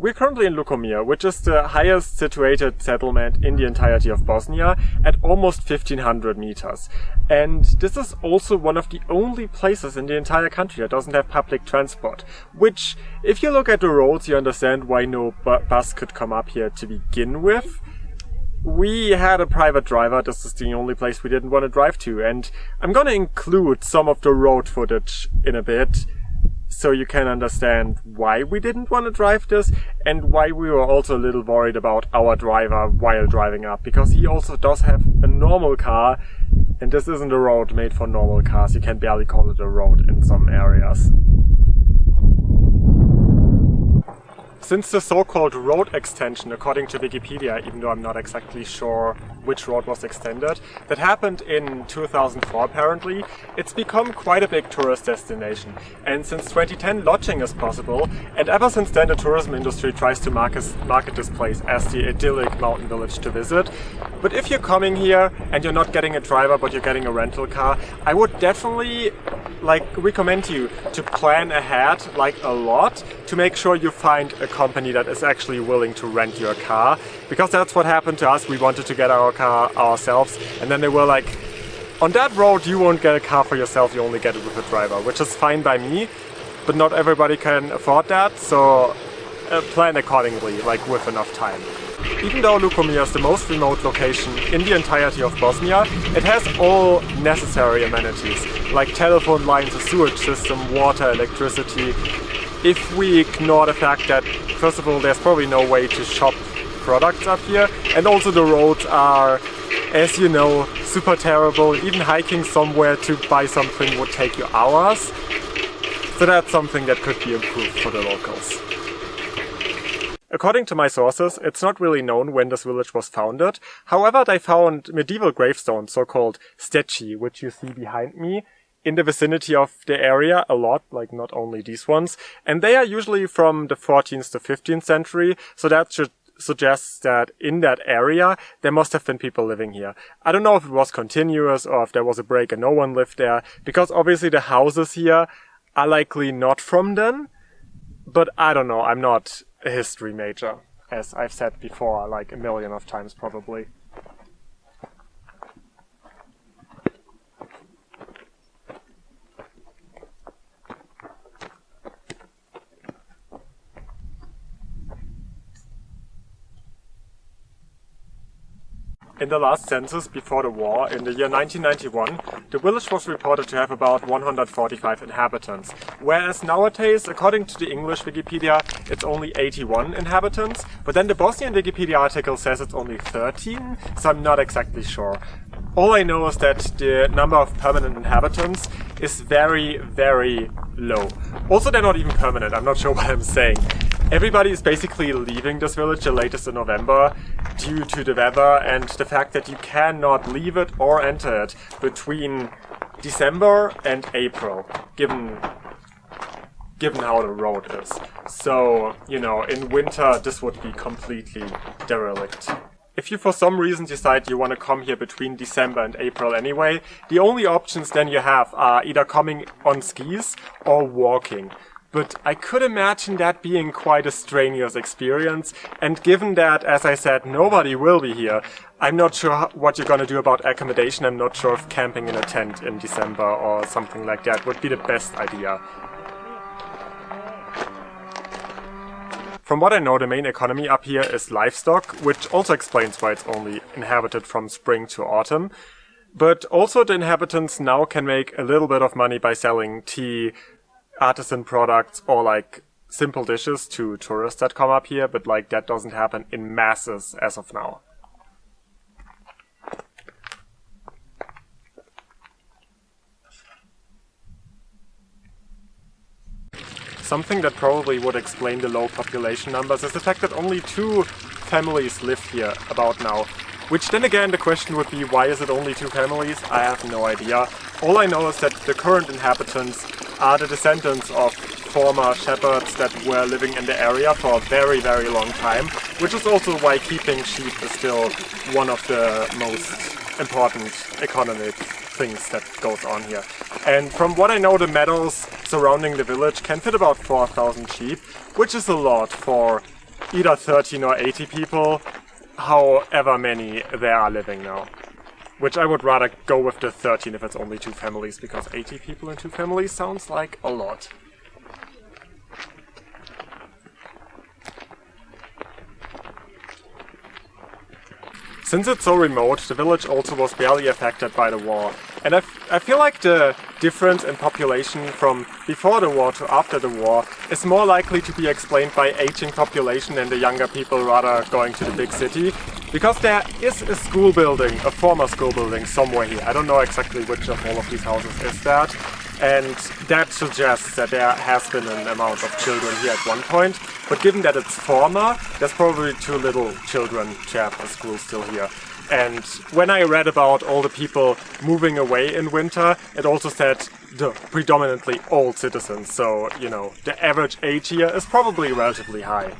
We're currently in Lukomir, which is the highest situated settlement in the entirety of Bosnia, at almost 1500 meters. And this is also one of the only places in the entire country that doesn't have public transport. Which, if you look at the roads, you understand why no bus could come up here to begin with. We had a private driver, this is the only place we didn't want to drive to, and I'm gonna include some of the road footage in a bit, so you can understand why we didn't want to drive this, and why we were also a little worried about our driver while driving up, because he also does have a normal car, and this isn't a road made for normal cars, you can barely call it a road in some areas. Since the so-called road extension, according to Wikipedia, even though I'm not exactly sure which road was extended, that happened in 2004 apparently, it's become quite a big tourist destination. And since 2010 lodging is possible, and ever since then the tourism industry tries to market this place as the idyllic mountain village to visit. But if you're coming here and you're not getting a driver but you're getting a rental car, I would definitely recommend you to plan ahead a lot to make sure you find a company that is actually willing to rent your car, because that's what happened to us. We wanted to get our car ourselves, and then they were like, on that road you won't get a car for yourself, you only get it with a driver, which is fine by me, but not everybody can afford that, so plan accordingly, with enough time. Even though Lukomir is the most remote location in the entirety of Bosnia, it has all necessary amenities, like telephone lines, a sewage system, water, electricity. If we ignore the fact that, first of all, there's probably no way to shop products up here, and also the roads are, as you know, super terrible. Even hiking somewhere to buy something would take you hours. So that's something that could be improved for the locals. According to my sources, it's not really known when this village was founded. However, they found medieval gravestones, so-called steci, which you see behind me, in the vicinity of the area a lot, not only these ones. And they are usually from the 14th to 15th century, so that should suggest that in that area there must have been people living here. I don't know if it was continuous or if there was a break and no one lived there, because obviously the houses here are likely not from then. But I don't know, I'm not a history major, as I've said before, a million of times probably. In the last census before the war, in the year 1991, the village was reported to have about 145 inhabitants, whereas nowadays, according to the English Wikipedia, it's only 81 inhabitants, but then the Bosnian Wikipedia article says it's only 13, so I'm not exactly sure. All I know is that the number of permanent inhabitants is very, very low. Also, they're not even permanent, I'm not sure what I'm saying. Everybody is basically leaving this village the latest in November due to the weather and the fact that you cannot leave it or enter it between December and April, given how the road is. So, in winter this would be completely derelict. If you for some reason decide you want to come here between December and April anyway, the only options then you have are either coming on skis or walking. But I could imagine that being quite a strenuous experience, and given that, as I said, nobody will be here, I'm not sure what you're gonna do about accommodation. I'm not sure if camping in a tent in December or something like that would be the best idea. From what I know, the main economy up here is livestock, which also explains why it's only inhabited from spring to autumn. But also the inhabitants now can make a little bit of money by selling tea, artisan products, or simple dishes to tourists that come up here, but that doesn't happen in masses as of now. Something that probably would explain the low population numbers is the fact that only 2 families live here about now. Which then again the question would be, why is it only 2 families? I have no idea. All I know is that the current inhabitants are the descendants of former shepherds that were living in the area for a very, very long time, which is also why keeping sheep is still one of the most important economic things that goes on here. And from what I know, the meadows surrounding the village can fit about 4,000 sheep, which is a lot for either 13 or 80 people, however many there are living now. Which I would rather go with the 13 if it's only 2 families, because 80 people in 2 families sounds like a lot. Since it's so remote, the village also was barely affected by the war. And I feel like the difference in population from before the war to after the war is more likely to be explained by aging population and the younger people rather going to the big city. Because there is a school building, a former school building somewhere here. I don't know exactly which of all of these houses is that. And that suggests that there has been an amount of children here at one point. But given that it's former, there's probably too little children to have a school still here. And when I read about all the people moving away in winter, it also said the predominantly old citizens. So, you know, the average age here is probably relatively high.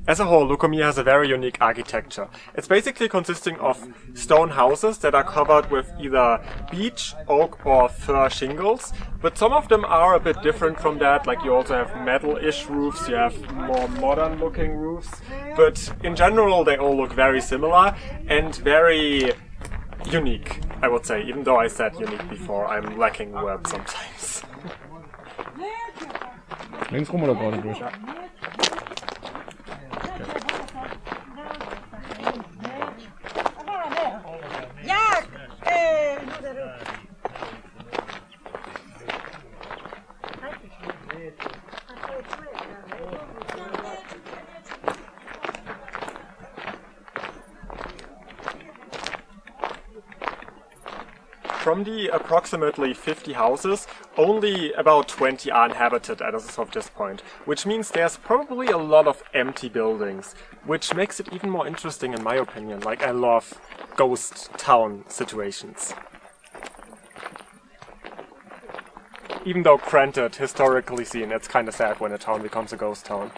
As a whole, Lukomir has a very unique architecture. It's basically consisting of stone houses that are covered with either beech, oak or fir shingles, but some of them are a bit different from that, like you also have metal-ish roofs, you have more modern looking roofs, but in general they all look very similar and very unique, I would say, even though I said unique before, I'm lacking words sometimes. Links rum oder gerade durch? From the approximately 50 houses, only about 20 are inhabited as of this point, which means there's probably a lot of empty buildings, which makes it even more interesting in my opinion. Like, I love ghost town situations. Even though granted, historically seen, it's kinda sad when a town becomes a ghost town.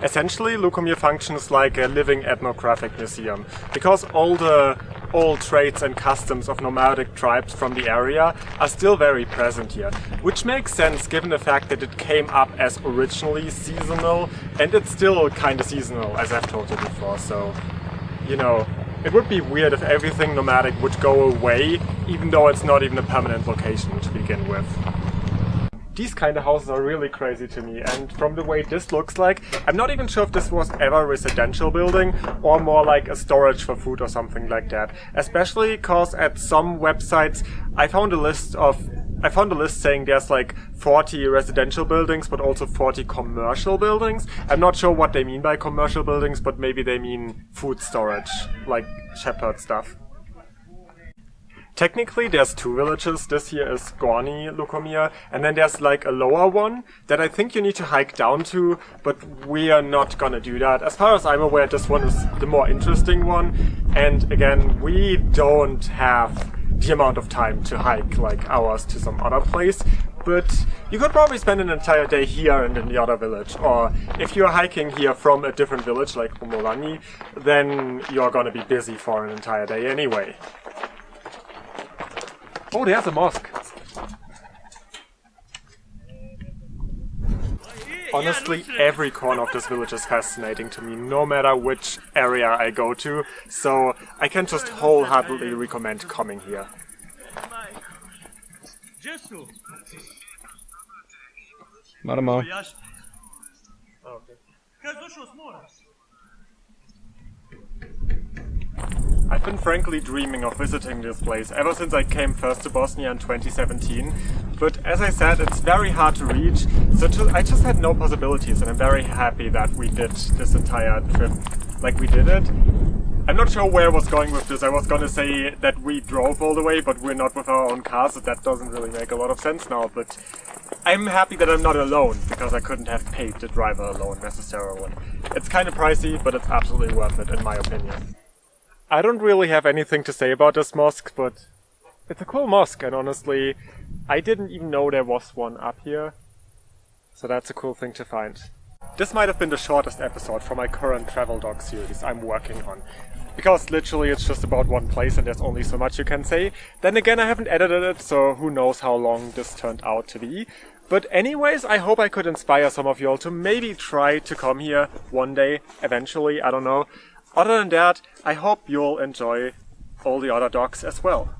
Essentially, Lukomir functions like a living ethnographic museum, because all the old traits and customs of nomadic tribes from the area are still very present here, which makes sense given the fact that it came up as originally seasonal, and it's still kinda seasonal, as I've told you before, so, you know, it would be weird if everything nomadic would go away, even though it's not even a permanent location to begin with. These kind of houses are really crazy to me, and from the way this looks like, I'm not even sure if this was ever a residential building or more like a storage for food or something like that. Especially because at some websites I found a list saying there's like 40 residential buildings but also 40 commercial buildings. I'm not sure what they mean by commercial buildings, but maybe they mean food storage, like shepherd stuff. Technically there's 2 villages. This here is Gorny Lukomir, and then there's like a lower one that I think you need to hike down to, but we are not gonna do that. As far as I'm aware, this one is the more interesting one, and again, we don't have the amount of time to hike like hours to some other place, but you could probably spend an entire day here and in the other village, or if you're hiking here from a different village like Pomorani, then you're gonna be busy for an entire day anyway. Oh, there's a mosque. Honestly, every corner of this village is fascinating to me, no matter which area I go to, so I can just wholeheartedly recommend coming here. Warte mal. I've been frankly dreaming of visiting this place ever since I came first to Bosnia in 2017, but as I said, it's very hard to reach, so I just had no possibilities, and I'm very happy that we did this entire trip like we did it. I'm not sure where I was going with this. I was gonna say that we drove all the way, but we're not with our own cars, so that doesn't really make a lot of sense now, but I'm happy that I'm not alone, because I couldn't have paid the driver alone necessarily. It's kind of pricey, but it's absolutely worth it in my opinion. I don't really have anything to say about this mosque, but it's a cool mosque, and honestly, I didn't even know there was one up here, so that's a cool thing to find. This might have been the shortest episode for my current travel dog series I'm working on. Because literally it's just about one place and there's only so much you can say. Then again, I haven't edited it, so who knows how long this turned out to be. But anyways, I hope I could inspire some of you all to maybe try to come here one day, eventually, I don't know. Other than that, I hope you'll enjoy all the other dogs as well.